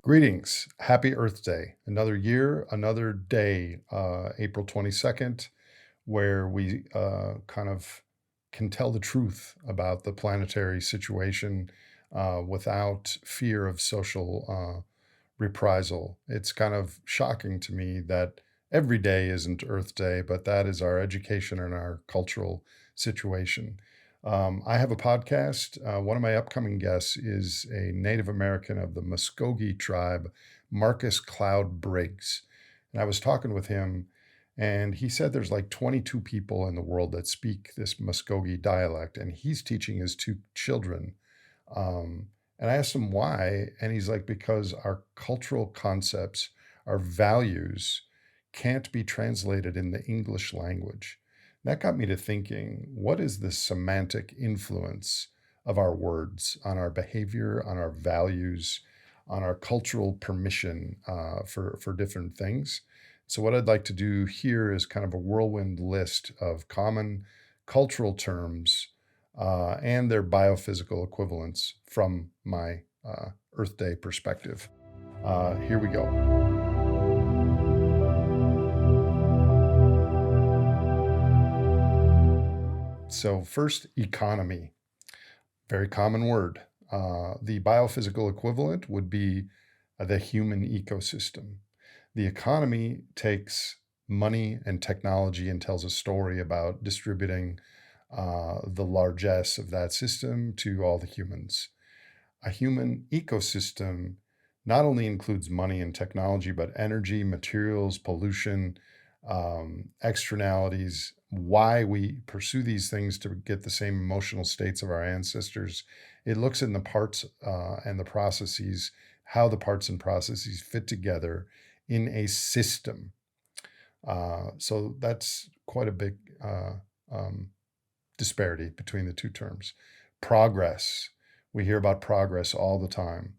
Greetings. Happy Earth Day. Another year, another day, April 22nd, where we kind of can tell the truth about the planetary situation without fear of social reprisal. It's kind of shocking to me that every day isn't Earth Day, but that is our education and our cultural situation. I have a podcast. One of my upcoming guests is a Native American of the Muskogee tribe, Marcus Cloud Briggs. And I was talking with him, and he said there's like 22 people in the world that speak this Muskogee dialect, and he's teaching his two children. And I asked him why, and he's like, because our cultural concepts, our values can't be translated in the English language. That got me to thinking, what is the semantic influence of our words on our behavior, on our values, on our cultural permission for different things? So what I'd like to do here is kind of a whirlwind list of common cultural terms and their biophysical equivalents from my Earth Day perspective. Here we go. So first, economy, very common word. The biophysical equivalent would be the human ecosystem. The economy takes money and technology and tells a story about distributing the largesse of that system to all the humans. A human ecosystem not only includes money and technology, but energy, materials, pollution, externalities, why we pursue these things to get the same emotional states of our ancestors. It looks in the parts and the processes, how the parts and processes fit together in a system. So that's quite a big disparity between the two terms. Progress. We hear about progress all the time.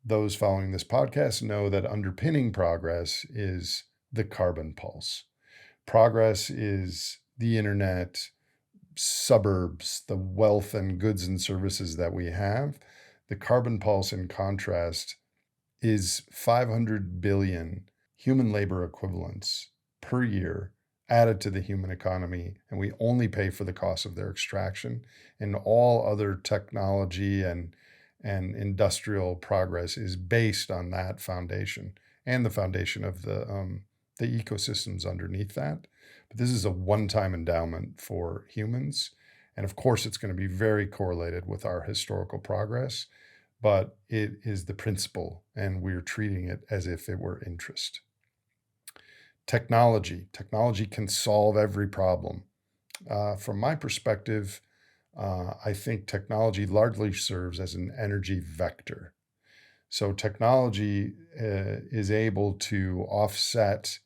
Those following this podcast know that underpinning progress is the carbon pulse. Progress is the internet, suburbs, the wealth and goods and services that we have. The carbon pulse, in contrast, is 500 billion human labor equivalents per year added to the human economy, and we only pay for the cost of their extraction. And all other technology and industrial progress is based on that foundation and the foundation of the ecosystems underneath that. But this is a one-time endowment for humans. And of course, it's going to be very correlated with our historical progress, but it is the principle, and we're treating it as if it were interest. Technology. Technology can solve every problem. From my perspective, I think technology largely serves as an energy vector. So technology is able to offset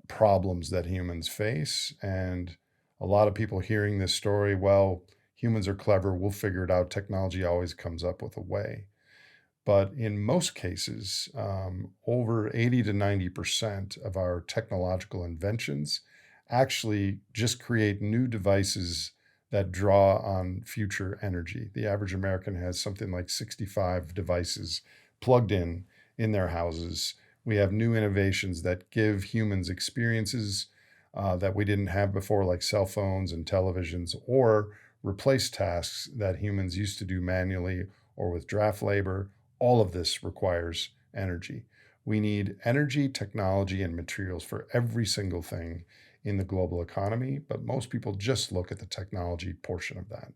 problems that humans face. And a lot of people hearing this story, well, humans are clever, we'll figure it out. Technology always comes up with a way. But in most cases, over 80 to 90% of our technological inventions actually just create new devices that draw on future energy. The average American has something like 65 devices plugged in their houses. We have new innovations that give humans experiences that we didn't have before, like cell phones and televisions, or replace tasks that humans used to do manually or with draft labor. All of this requires energy. We need energy, technology, and materials for every single thing in the global economy, but most people just look at the technology portion of that.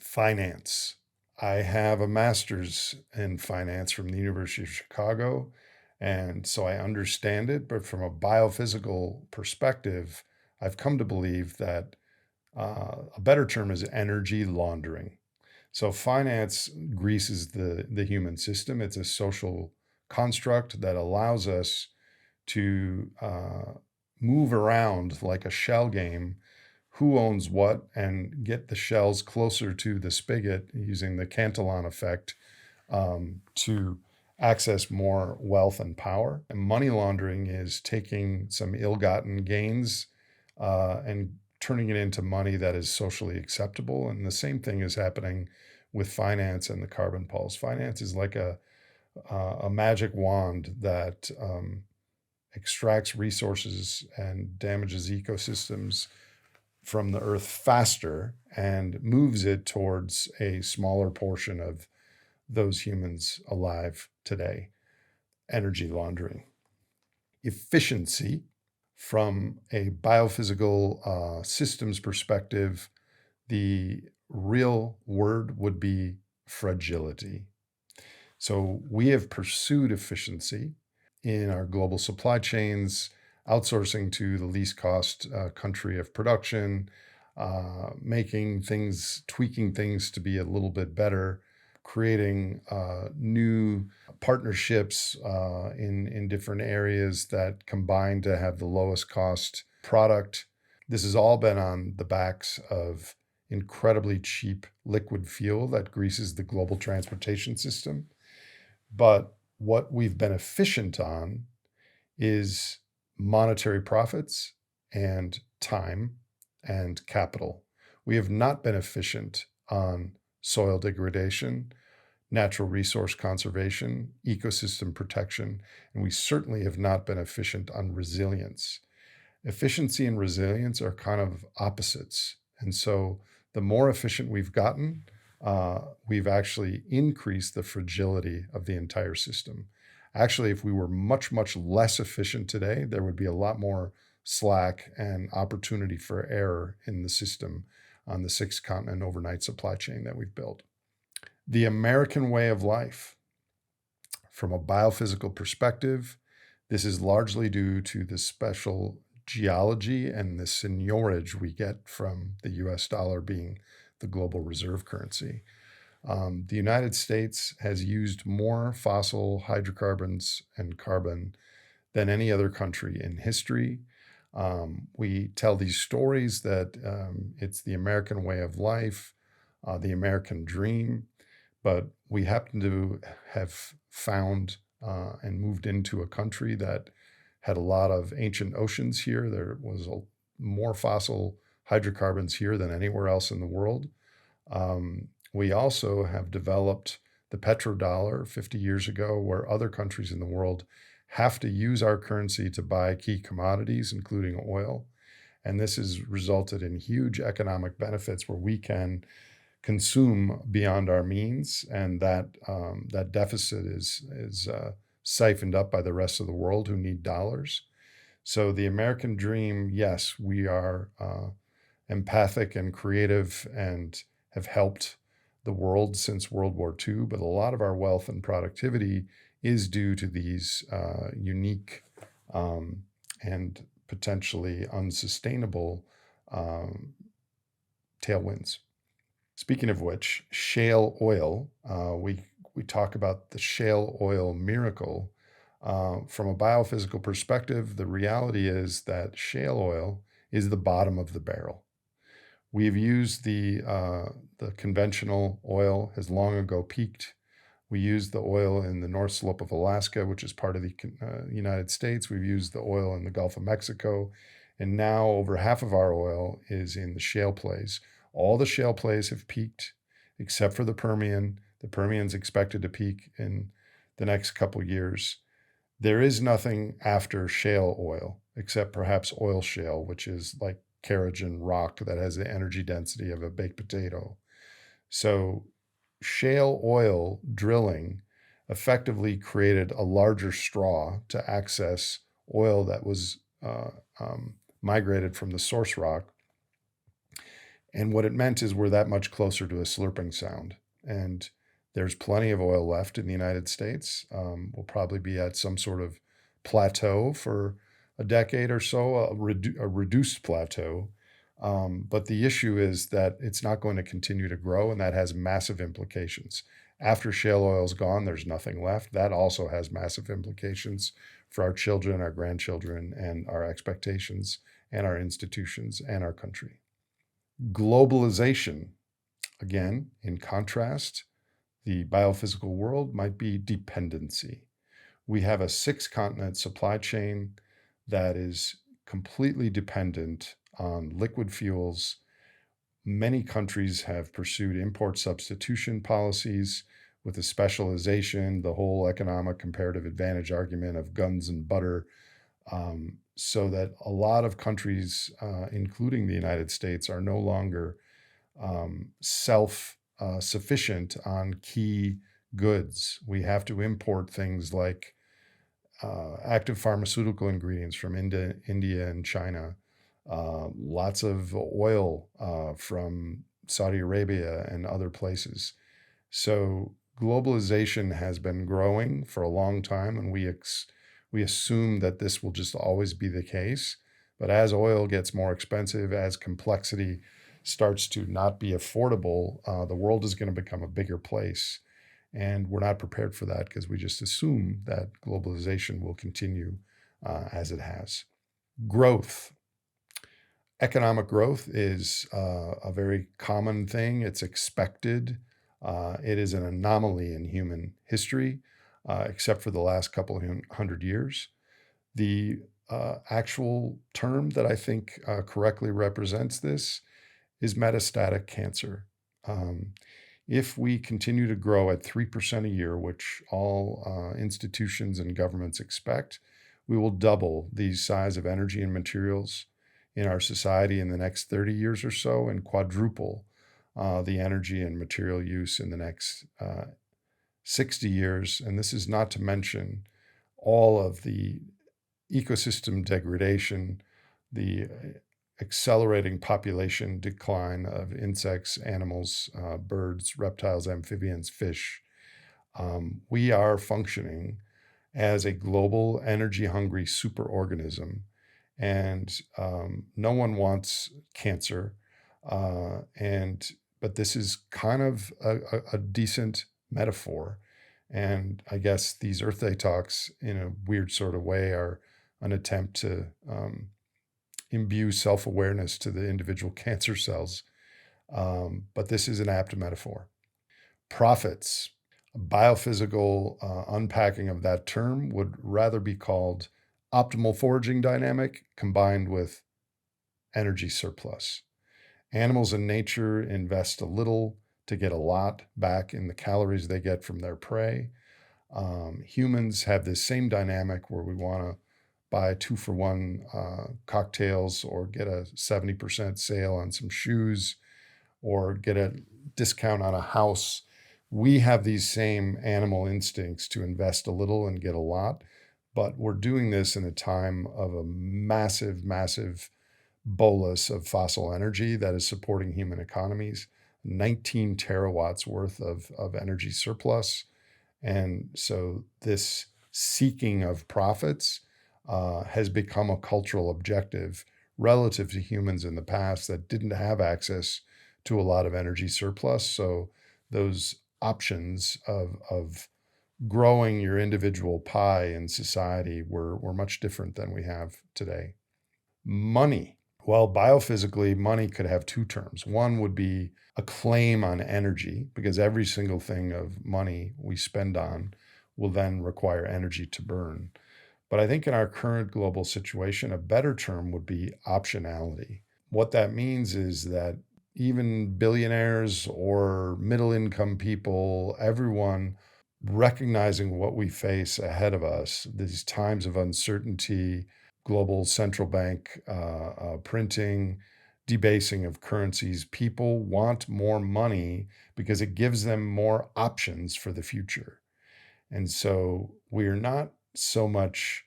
Finance. I have a master's in finance from the University of Chicago, and so I understand it, but from a biophysical perspective, I've come to believe that a better term is energy laundering. So finance greases the human system. It's a social construct that allows us to move around like a shell game, who owns what, and get the shells closer to the spigot using the Cantillon effect to access more wealth and power. And money laundering is taking some ill-gotten gains and turning it into money that is socially acceptable. And the same thing is happening with finance and the carbon pulse. Finance is like a a magic wand that extracts resources and damages ecosystems from the earth faster and moves it towards a smaller portion of those humans alive today. Energy laundering. Efficiency, from a biophysical systems perspective, the real word would be fragility. So we have pursued efficiency in our global supply chains, outsourcing to the least cost country of production, making things, tweaking things to be a little bit better, creating new partnerships in different areas that combine to have the lowest cost product. This has all been on the backs of incredibly cheap liquid fuel that greases the global transportation system. But what we've been efficient on is monetary profits and time and capital. We have not been efficient on soil degradation, natural resource conservation, ecosystem protection, and we certainly have not been efficient on resilience. Efficiency and resilience are kind of opposites. And so the more efficient we've gotten, we've actually increased the fragility of the entire system. Actually, if we were much, much less efficient today, there would be a lot more slack and opportunity for error in the system on the 6-continent overnight supply chain that we've built. The American way of life. From a biophysical perspective, this is largely due to the special geology and the seigniorage we get from the US dollar being the global reserve currency. The United States has used more fossil hydrocarbons and carbon than any other country in history. We tell these stories that it's the American way of life, the American dream, but we happen to have found and moved into a country that had a lot of ancient oceans here. There was more fossil hydrocarbons here than anywhere else in the world. We also have developed the petrodollar 50 years ago, where other countries in the world have to use our currency to buy key commodities, including oil. And this has resulted in huge economic benefits where we can consume beyond our means, and that deficit is siphoned up by the rest of the world who need dollars. So the American dream, yes, we are empathic and creative and have helped the world since World War II, but a lot of our wealth and productivity is due to these unique and potentially unsustainable tailwinds. Speaking of which, shale oil, we talk about the shale oil miracle. From a biophysical perspective, the reality is that shale oil is the bottom of the barrel. We've used the conventional oil has long ago peaked. We used the oil in the North Slope of Alaska, which is part of the United States. We've used the oil in the Gulf of Mexico. And now over half of our oil is in the shale plays. All the shale plays have peaked except for the Permian. The Permian's expected to peak in the next couple years. There is nothing after shale oil except perhaps oil shale, which is like Carrigan rock that has the energy density of a baked potato. So shale oil drilling effectively created a larger straw to access oil that was migrated from the source rock. And what it meant is we're that much closer to a slurping sound. And there's plenty of oil left in the United States. We'll probably be at some sort of plateau for a decade or so, a reduced plateau. But the issue is that it's not going to continue to grow, and that has massive implications. After shale oil is gone, there's nothing left. That also has massive implications for our children, our grandchildren, and our expectations, and our institutions, and our country. Globalization, again, in contrast, the biophysical world might be dependency. We have a 6-continent supply chain that is completely dependent on liquid fuels. Many countries have pursued import substitution policies with the specialization, the whole economic comparative advantage argument of guns and butter, so that a lot of countries, including the United States, are no longer self sufficient on key goods. We have to import things like active pharmaceutical ingredients from India and China, lots of oil from Saudi Arabia and other places. So globalization has been growing for a long time, and we assume that this will just always be the case. But as oil gets more expensive, as complexity starts to not be affordable, the world is going to become a bigger place. And we're not prepared for that because we just assume that globalization will continue as it has. Growth. Economic growth is a very common thing. It's expected. It is an anomaly in human history, except for the last couple of hundred years. The actual term that I think correctly represents this is metastatic cancer. If we continue to grow at 3% a year, which all institutions and governments expect, we will double the size of energy and materials in our society in the next 30 years or so, and quadruple the energy and material use in the next 60 years. And this is not to mention all of the ecosystem degradation, the accelerating population decline of insects, animals, birds, reptiles, amphibians, fish. We are functioning as a global energy hungry superorganism, and no one wants cancer. But this is kind of a decent metaphor. And I guess these Earth Day talks, in a weird sort of way, are an attempt to imbue self-awareness to the individual cancer cells. But this is an apt metaphor. Profits. A biophysical unpacking of that term would rather be called optimal foraging dynamic combined with energy surplus. Animals in nature invest a little to get a lot back in the calories they get from their prey. Humans have this same dynamic where we want to buy 2-for-1 cocktails, or get a 70% sale on some shoes, or get a discount on a house. We have these same animal instincts to invest a little and get a lot, but we're doing this in a time of a massive, massive bolus of fossil energy that is supporting human economies, 19 terawatts worth of energy surplus. And so this seeking of profits has become a cultural objective relative to humans in the past that didn't have access to a lot of energy surplus. So those options of growing your individual pie in society were much different than we have today. Money. Well, biophysically, money could have two terms. One would be a claim on energy, because every single thing of money we spend on will then require energy to burn. But I think in our current global situation, a better term would be optionality. What that means is that even billionaires or middle income people, everyone recognizing what we face ahead of us, these times of uncertainty, global central bank printing, debasing of currencies, people want more money because it gives them more options for the future. And so we're not so much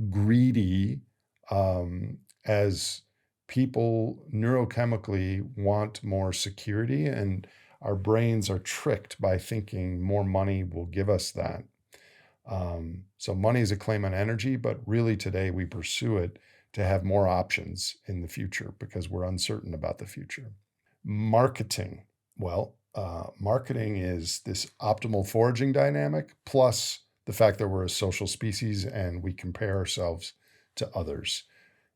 greedy as people neurochemically want more security, and our brains are tricked by thinking more money will give us that. So money is a claim on energy, but really today we pursue it to have more options in the future because we're uncertain about the future. Marketing. Well, marketing is this optimal foraging dynamic, plus the fact that we're a social species and we compare ourselves to others.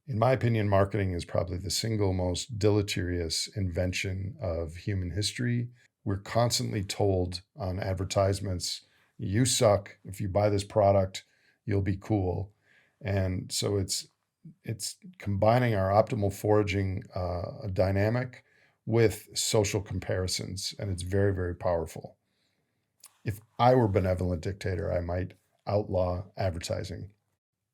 In my opinion, marketing is probably the single most deleterious invention of human history. We're constantly told on advertisements, you suck. If you buy this product, you'll be cool. And so it's combining our optimal foraging dynamic with social comparisons, and it's very, very powerful. If I were benevolent dictator, I might outlaw advertising.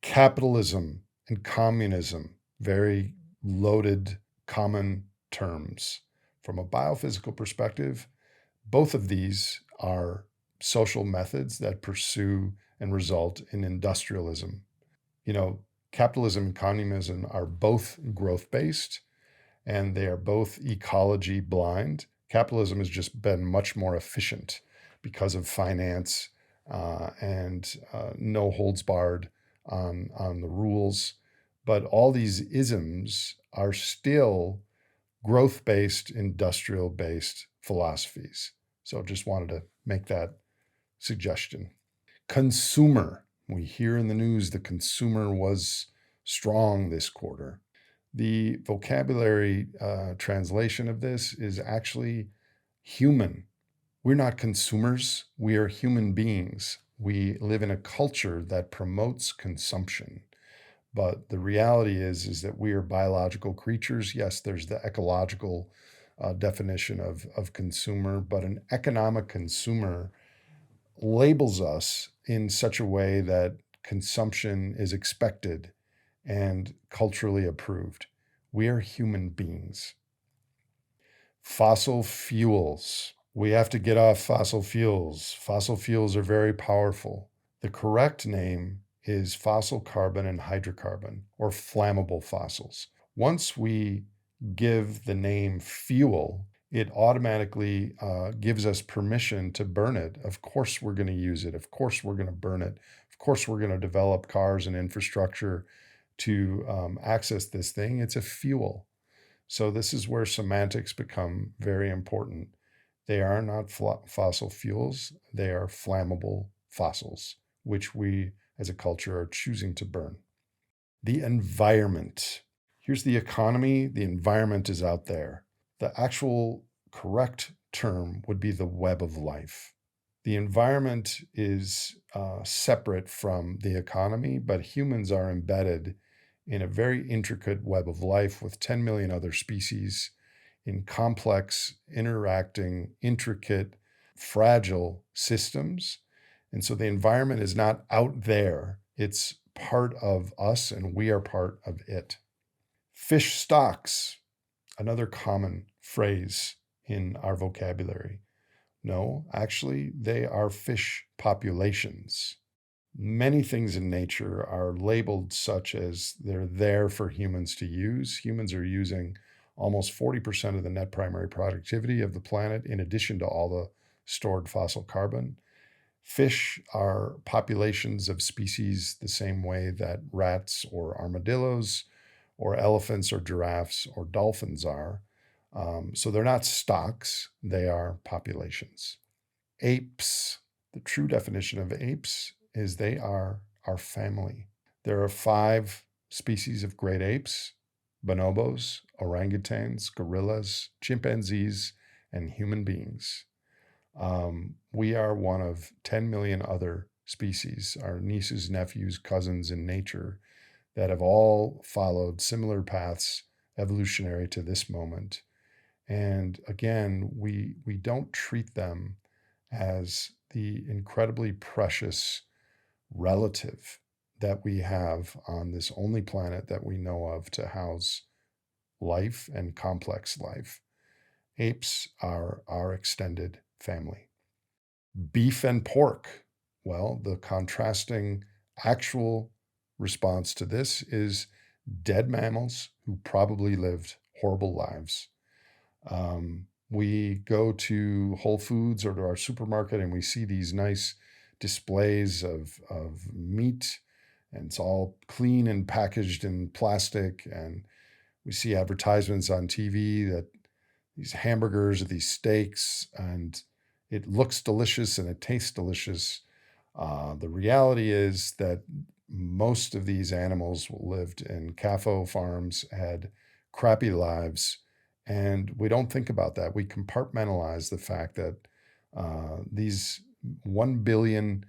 Capitalism and communism, very loaded, common terms. From a biophysical perspective, both of these are social methods that pursue and result in industrialism. You know, capitalism and communism are both growth based and they are both ecology blind. Capitalism has just been much more efficient because of finance and no holds barred on the rules. But all these isms are still growth based, industrial based philosophies. So just wanted to make that suggestion. Consumer. We hear in the news the consumer was strong this quarter. The vocabulary translation of this is actually human. We're not consumers, we are human beings. We live in a culture that promotes consumption. But the reality is that we are biological creatures. Yes, there's the ecological definition of consumer, but an economic consumer labels us in such a way that consumption is expected and culturally approved. We are human beings. Fossil fuels. We have to get off fossil fuels. Fossil fuels are very powerful. The correct name is fossil carbon and hydrocarbon, or flammable fossils. Once we give the name fuel, it automatically gives us permission to burn it. Of course, we're going to use it. Of course, we're going to burn it. Of course, we're going to develop cars and infrastructure to access this thing. It's a fuel. So this is where semantics become very important. They are not fossil fuels. They are flammable fossils, which we as a culture are choosing to burn. The environment. Here's the economy. The environment is out there. The actual correct term would be the web of life. The environment is separate from the economy, but humans are embedded in a very intricate web of life with 10 million other species in complex, interacting, intricate, fragile systems. And so the environment is not out there, it's part of us, and we are part of it. Fish stocks, another common phrase in our vocabulary. No, actually, they are fish populations. Many things in nature are labeled such as they're there for humans to use. Humans are using almost 40% of the net primary productivity of the planet, in addition to all the stored fossil carbon. Fish are populations of species the same way that rats or armadillos or elephants or giraffes or dolphins are. So they're not stocks, they are populations. Apes. The true definition of apes is they are our family. There are 5 species of great apes: bonobos, orangutans, gorillas, chimpanzees, and human beings. We are one of 10 million other species, our nieces, nephews, cousins in nature, that have all followed similar paths evolutionary to this moment. And again, we don't treat them as the incredibly precious relative that we have on this only planet that we know of to house life and complex life. Apes are our extended family. Beef and pork. Well, the contrasting actual response to this is dead mammals who probably lived horrible lives. We go to Whole Foods or to our supermarket and we see these nice displays of meat, and it's all clean and packaged in plastic. And we see advertisements on TV that these hamburgers or these steaks, and it looks delicious and it tastes delicious. The reality is that most of these animals lived in CAFO farms, had crappy lives, and we don't think about that. We compartmentalize the fact that these 1 billion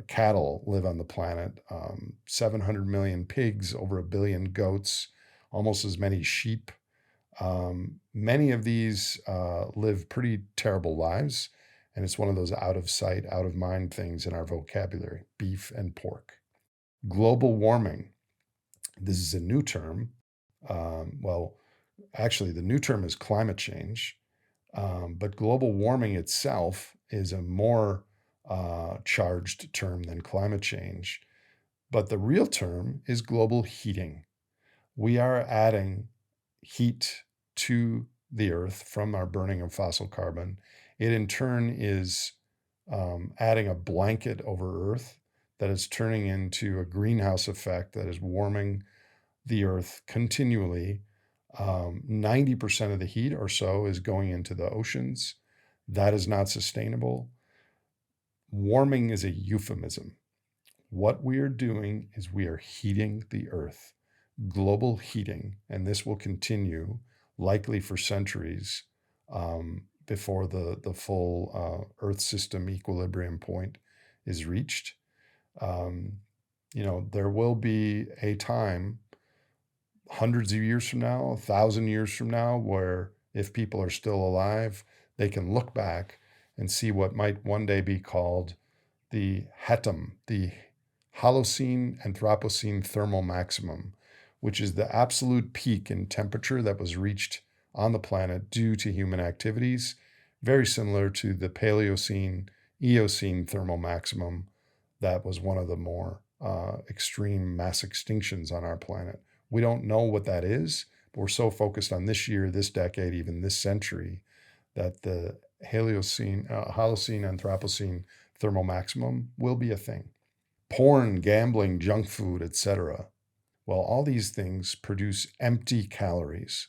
cattle live on the planet, 700 million pigs, over a billion goats, almost as many sheep. Many of these live pretty terrible lives, And it's one of those out of sight, out of mind things in our vocabulary, beef and pork. Global warming. This is a new term. Well, actually, the new term is climate change. But global warming itself is a more charged term than climate change. But the real term is global heating. We are adding heat to the earth from our burning of fossil carbon. It in turn is adding a blanket over earth that is turning into a greenhouse effect that is warming the earth continually. 90% of the heat or so is going into the oceans. That is not sustainable. Warming is a euphemism. What we are doing is we are heating the earth, global heating, and this will continue likely for centuries before the full earth system equilibrium point is reached. There will be a time hundreds of years from now, 1,000 years from now, where if people are still alive, they can look back and see what might one day be called the HETM, the Holocene Anthropocene thermal maximum, which is the absolute peak in temperature that was reached on the planet due to human activities, very similar to the Paleocene, Eocene thermal maximum that was one of the more extreme mass extinctions on our planet. We don't know what that is, but we're so focused on this year, this decade, even this century, that the Holocene Anthropocene thermal maximum will be a thing. Porn, gambling, junk food, etc. Well, all these things produce empty calories.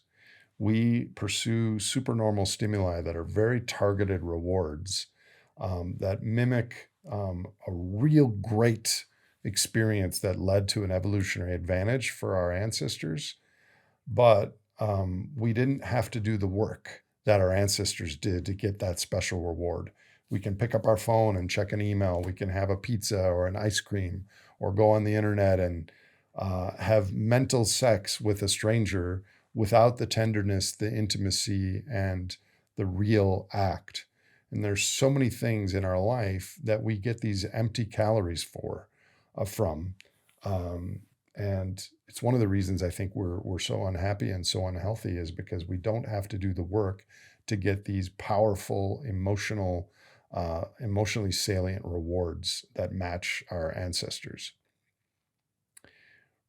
We pursue supernormal stimuli that are very targeted rewards that mimic a real great experience that led to an evolutionary advantage for our ancestors. But we didn't have to do the work that our ancestors did to get that special reward. We can pick up our phone and check an email. We can have a pizza or an ice cream or go on the internet and have mental sex with a stranger without the tenderness, the intimacy, and the real act. And there's so many things in our life that we get these empty calories from. And it's one of the reasons I think we're so unhappy and so unhealthy is because we don't have to do the work to get these powerful, emotionally salient rewards that match our ancestors.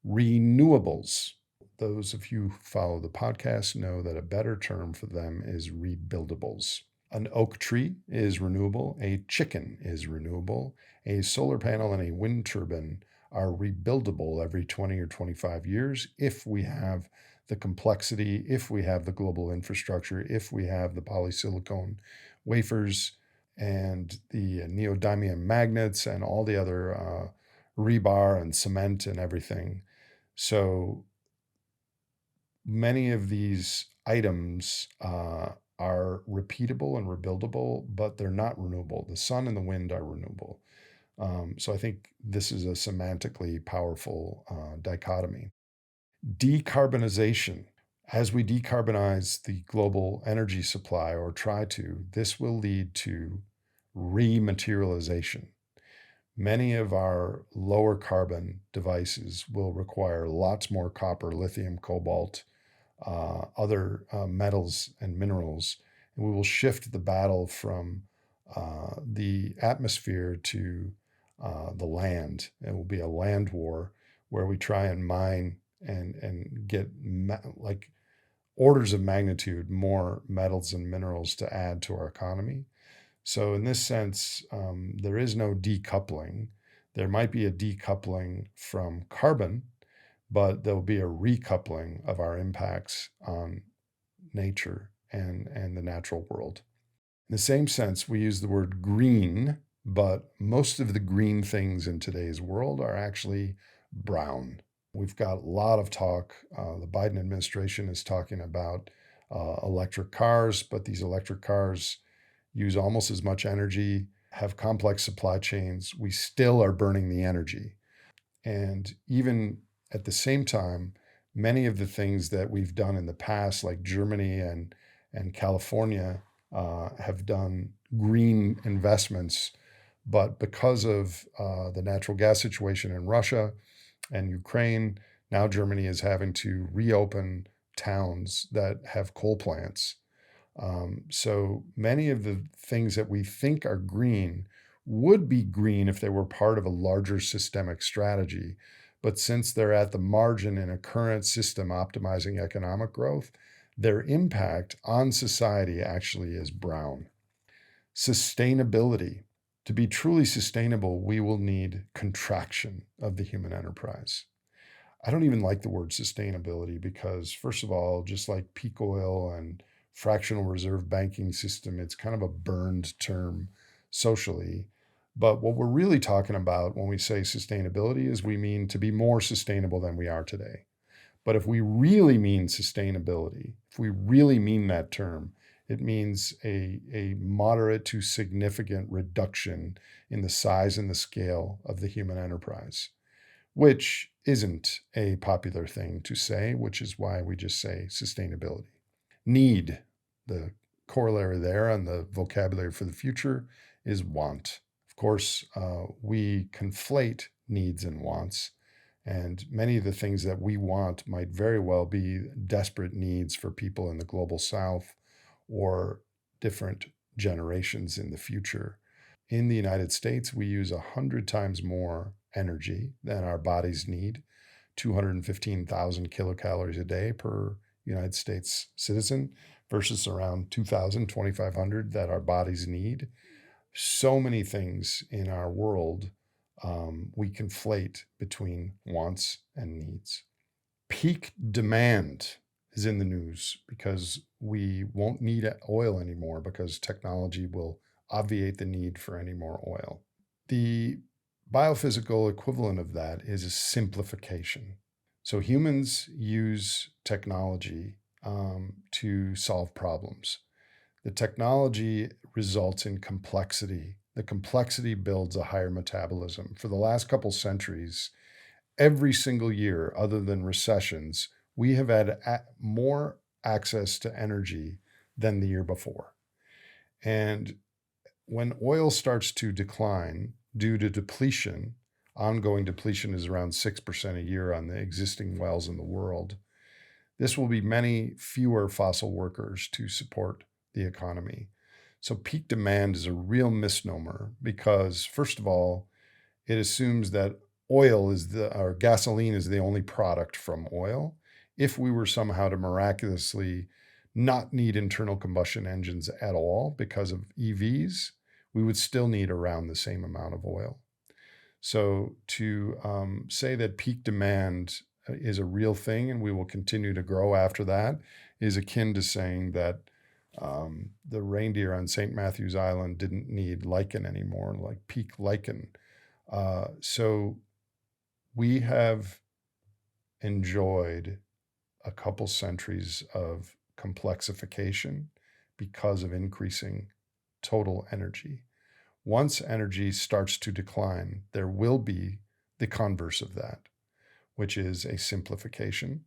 Renewables. Those of you who follow the podcast know that a better term for them is rebuildables. An oak tree is renewable, a chicken is renewable, a solar panel and a wind turbine are rebuildable every 20 or 25 years if we have the complexity, if we have the global infrastructure, if we have the polysilicon wafers and the neodymium magnets and all the other rebar and cement and everything. So many of these items are repeatable and rebuildable, but they're not renewable. The sun and the wind are renewable. So I think this is a semantically powerful dichotomy. Decarbonization. As we decarbonize the global energy supply or try to, this will lead to rematerialization. Many of our lower carbon devices will require lots more copper, lithium, cobalt, other metals and minerals, and we will shift the battle from the atmosphere to the land. It will be a land war where we try and mine and get like orders of magnitude more metals and minerals to add to our economy. So in this sense, there is no decoupling. There might be a decoupling from carbon, but there'll be a recoupling of our impacts on nature and the natural world. In the same sense, we use the word green, but most of the green things in today's world are actually brown. We've got a lot of talk. The Biden administration is talking about electric cars, but these electric cars use almost as much energy, have complex supply chains. We still are burning the energy. And even at the same time, many of the things that we've done in the past, like Germany and California, have done green investments, but because of the natural gas situation in Russia and Ukraine, now Germany is having to reopen towns that have coal plants. So many of the things that we think are green would be green if they were part of a larger systemic strategy. But since they're at the margin in a current system optimizing economic growth, their impact on society actually is brown. Sustainability. To be truly sustainable, we will need contraction of the human enterprise. I don't even like the word sustainability because, first of all, just like peak oil and fractional reserve banking system, it's kind of a burned term socially. But what we're really talking about when we say sustainability is we mean to be more sustainable than we are today. But if we really mean sustainability, if we really mean that term, it means a moderate to significant reduction in the size and the scale of the human enterprise, which isn't a popular thing to say, which is why we just say sustainability. Need, the corollary there on the vocabulary for the future, is want. Of course, we conflate needs and wants, and many of the things that we want might very well be desperate needs for people in the global south or different generations in the future. In the United States, we use 100 times more energy than our bodies need, 215,000 kilocalories a day per United States citizen versus around 2,000, 2,500 that our bodies need. So many things in our world we conflate between wants and needs. Peak demand is in the news because we won't need oil anymore because technology will obviate the need for any more oil. The biophysical equivalent of that is a simplification. So humans use technology to solve problems. The technology results in complexity. The complexity builds a higher metabolism. For the last couple centuries, every single year, other than recessions, we have had more access to energy than the year before. And when oil starts to decline due to depletion, ongoing depletion is around 6% a year on the existing wells in the world, this will be many fewer fossil workers to support the economy. So peak demand is a real misnomer because, first of all, it assumes that oil is or gasoline is the only product from oil. If we were somehow to miraculously not need internal combustion engines at all because of EVs, we would still need around the same amount of oil. So to say that peak demand is a real thing and we will continue to grow after that is akin to saying that the reindeer on St. Matthew's Island didn't need lichen anymore, like peak lichen. So we have enjoyed a couple centuries of complexification because of increasing total energy. Once energy starts to decline, there will be the converse of that, which is a simplification.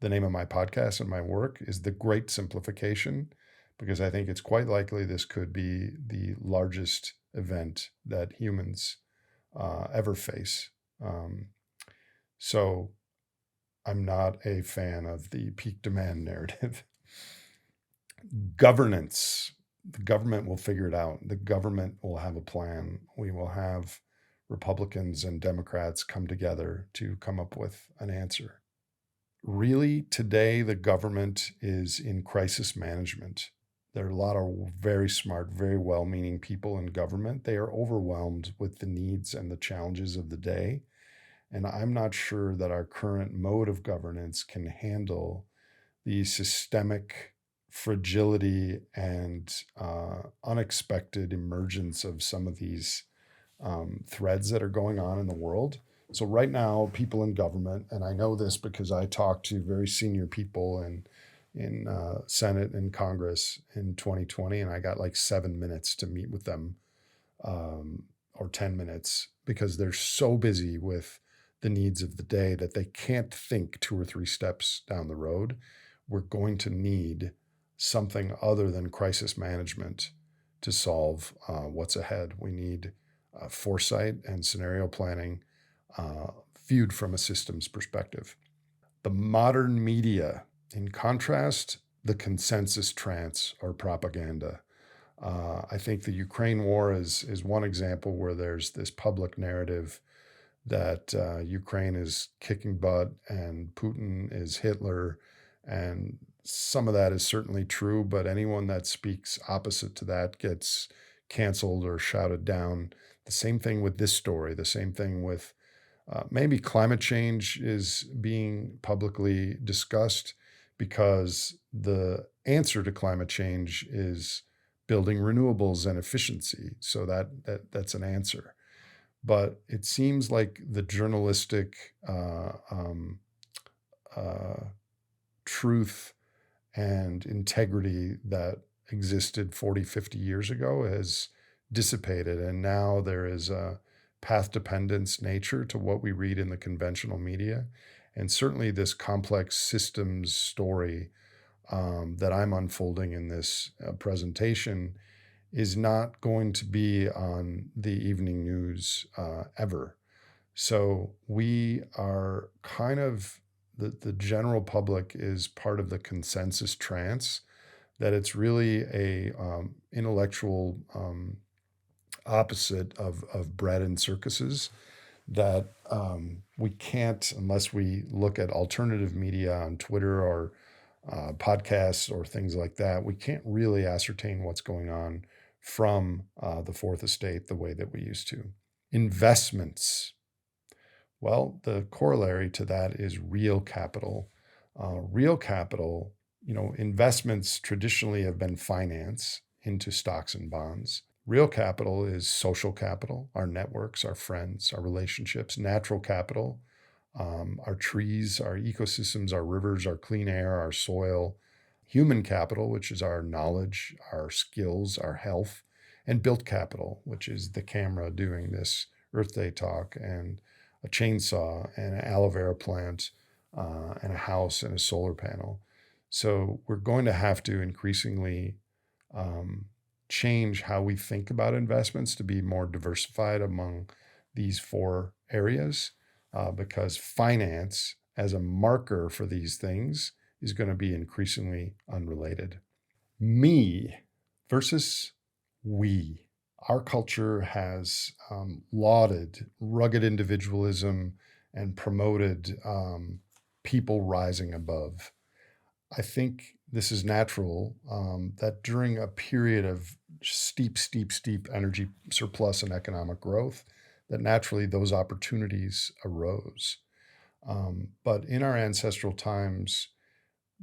The name of my podcast and my work is The Great Simplification, because I think it's quite likely this could be the largest event that humans ever face. So I'm not a fan of the peak demand narrative. Governance. The government will figure it out. The government will have a plan. We will have Republicans and Democrats come together to come up with an answer. Really, today, the government is in crisis management. There are a lot of very smart, very well-meaning people in government. They are overwhelmed with the needs and the challenges of the day. And I'm not sure that our current mode of governance can handle the systemic fragility and unexpected emergence of some of these threads that are going on in the world. So right now, people in government, and I know this because I talked to very senior people in Senate and Congress in 2020, and I got like 7 minutes to meet with them, or 10 minutes, because they're so busy with the needs of the day that they can't think 2 or 3 steps down the road. We're going to need something other than crisis management to solve what's ahead. We need foresight and scenario planning viewed from a systems perspective. The modern media, in contrast, the consensus trance or propaganda. I think the Ukraine war is one example where there's this public narrative that Ukraine is kicking butt and Putin is Hitler. And some of that is certainly true, but anyone that speaks opposite to that gets canceled or shouted down. The same thing with this story, the same thing with maybe climate change is being publicly discussed because the answer to climate change is building renewables and efficiency. So that's an answer. But it seems like the journalistic truth and integrity that existed 40, 50 years ago has dissipated. And now there is a path dependence nature to what we read in the conventional media. And certainly this complex systems story that I'm unfolding in this presentation is not going to be on the evening news ever. So we are kind of, the general public is part of the consensus trance that it's really a intellectual opposite of bread and circuses that we can't, unless we look at alternative media on Twitter or podcasts or things like that, we can't really ascertain what's going on from the fourth estate the way that we used to. Investments. Well, the corollary to that is real capital. Real capital, investments traditionally have been finance into stocks and bonds. Real capital is social capital, our networks, our friends, our relationships. Natural capital, our trees, our ecosystems, our rivers, our clean air, our soil. Human capital, which is our knowledge, our skills, our health. And built capital, which is the camera doing this Earth Day talk, and a chainsaw, and an aloe vera plant, and a house, and a solar panel. So we're going to have to increasingly change how we think about investments to be more diversified among these four areas, because finance as a marker for these things is going to be increasingly unrelated. Me versus we. Our culture has lauded rugged individualism and promoted people rising above. I think this is natural, that during a period of steep energy surplus and economic growth, that naturally those opportunities arose. But in our ancestral times,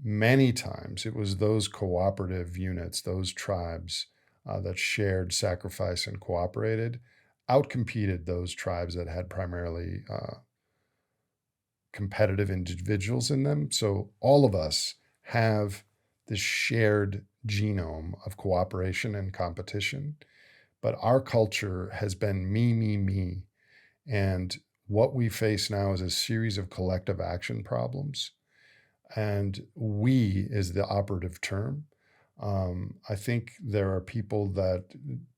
many times it was those cooperative units, those tribes that shared, sacrifice, and cooperated, outcompeted those tribes that had primarily competitive individuals in them. So all of us have this shared genome of cooperation and competition, but our culture has been me. And what we face now is a series of collective action problems. And we is the operative term. I think there are people that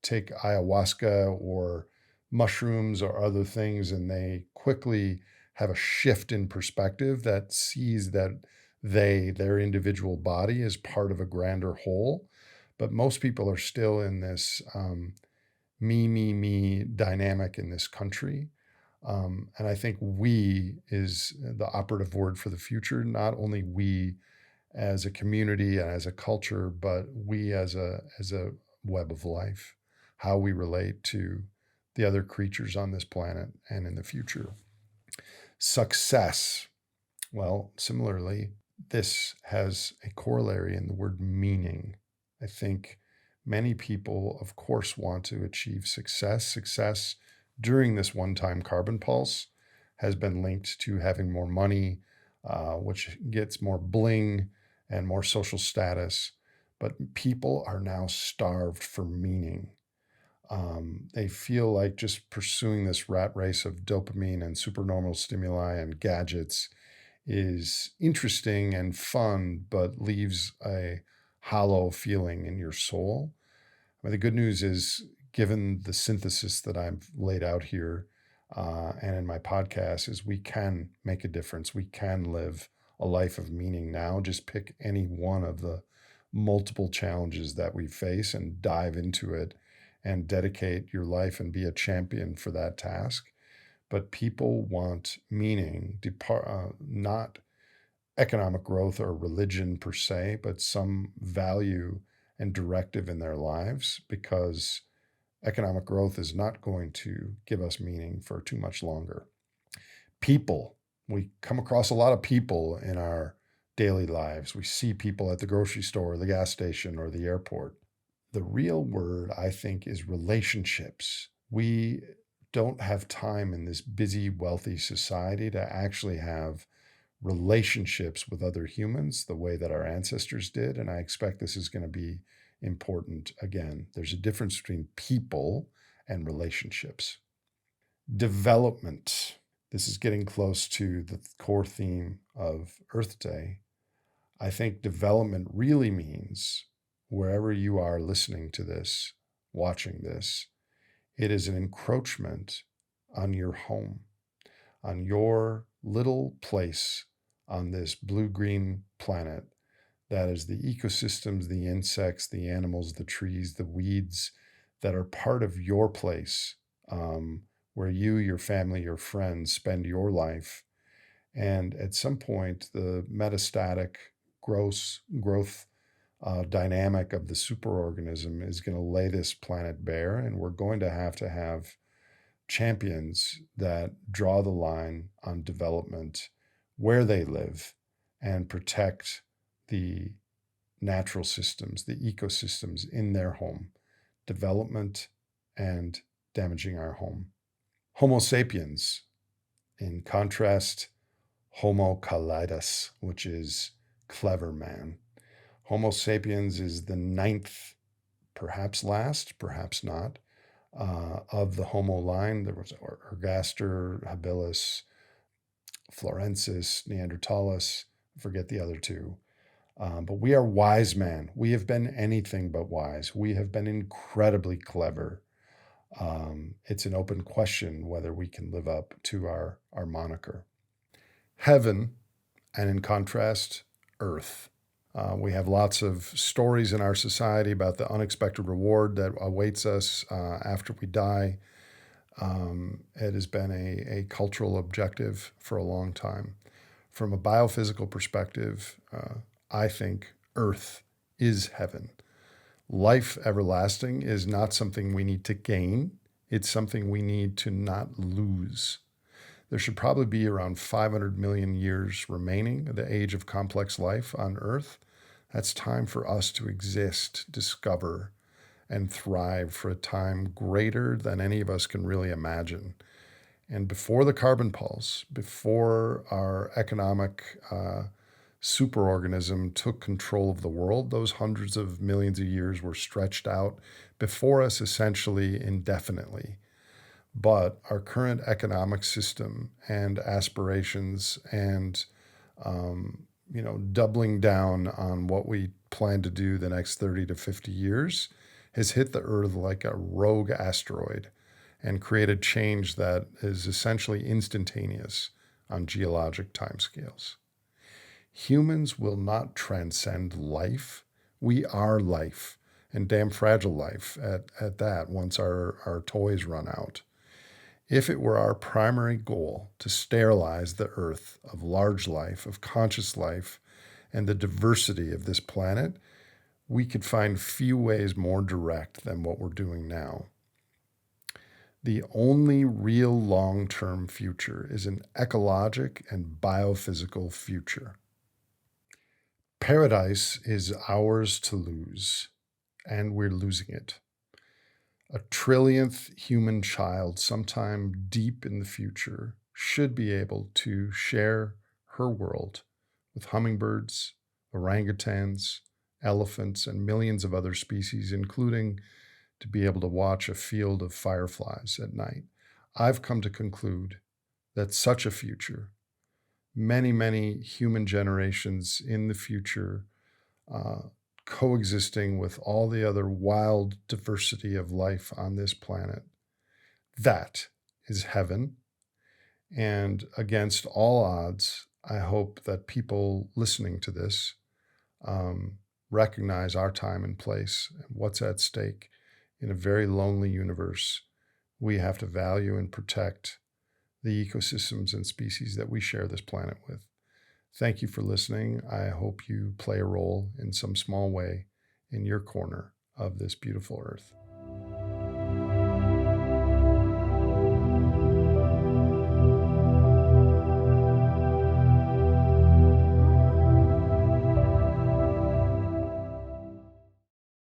take ayahuasca or mushrooms or other things, and they quickly have a shift in perspective that sees that their individual body is part of a grander whole. But most people are still in this me dynamic in this country. And I think we is the operative word for the future, not only we as a community and as a culture, but we as a web of life, how we relate to the other creatures on this planet and in the future. Success. Well, similarly, this has a corollary in the word meaning. I think many people, of course, want to achieve success. Success during this one-time carbon pulse has been linked to having more money, which gets more bling and more social status. But people are now starved for meaning. They feel like just pursuing this rat race of dopamine and supernormal stimuli and gadgets is interesting and fun, but leaves a hollow feeling in your soul. I mean, the good news is, given the synthesis that I've laid out here and in my podcast, is we can make a difference. We can live a life of meaning now. Just pick any one of the multiple challenges that we face and dive into it and dedicate your life and be a champion for that task. But people want meaning, not economic growth or religion per se, but some value and directive in their lives, because economic growth is not going to give us meaning for too much longer. People, we come across a lot of people in our daily lives. We see people at the grocery store, the gas station, or the airport. The real word, I think, is relationships. We don't have time in this busy, wealthy society to actually have relationships with other humans the way that our ancestors did. And I expect this is going to be important again. There's a difference between people and relationships. Development. This is getting close to the core theme of Earth Day. I think development really means, wherever you are listening to this, watching this, it is an encroachment on your home, on your little place on this blue-green planet that is the ecosystems, the insects, the animals, the trees, the weeds that are part of your place, where you, your family, your friends spend your life. And at some point, the metastatic growth dynamic of the superorganism is going to lay this planet bare, and we're going to have champions that draw the line on development where they live and protect the natural systems, the ecosystems in their home, development and damaging our home. Homo sapiens, in contrast, Homo kaleidos, which is clever man. Homo sapiens is the ninth, perhaps last, perhaps not, of the Homo line. There was Ergaster, habilis, Florensis, Neanderthalis, I forget the other two. But we are wise men. We have been anything but wise. We have been incredibly clever. It's an open question whether we can live up to our moniker. Heaven, and in contrast, earth. We have lots of stories in our society about the unexpected reward that awaits us after we die. It has been a cultural objective for a long time. From a biophysical perspective, I think earth is heaven. Life everlasting is not something we need to gain. It's something we need to not lose. There should probably be around 500 million years remaining of the age of complex life on Earth. That's time for us to exist, discover, and thrive for a time greater than any of us can really imagine. And before the carbon pulse, before our economic superorganism took control of the world, those hundreds of millions of years were stretched out before us essentially indefinitely. But our current economic system and aspirations and doubling down on what we plan to do the next 30 to 50 years has hit the Earth like a rogue asteroid and created change that is essentially instantaneous on geologic timescales. Humans will not transcend life. We are life, and damn fragile life at that once our toys run out. If it were our primary goal to sterilize the earth of large life, of conscious life, and the diversity of this planet, we could find few ways more direct than what we're doing now. The only real long-term future is an ecologic and biophysical future. Paradise is ours to lose, and we're losing it. A trillionth human child sometime deep in the future should be able to share her world with hummingbirds, orangutans, elephants, and millions of other species, including to be able to watch a field of fireflies at night. I've come to conclude that such a future, many, many human generations in the future, coexisting with all the other wild diversity of life on this planet. That is heaven. And against all odds, I hope that people listening to this recognize our time and place and what's at stake in a very lonely universe. We have to value and protect the ecosystems and species that we share this planet with. Thank you for listening. I hope you play a role in some small way in your corner of this beautiful earth.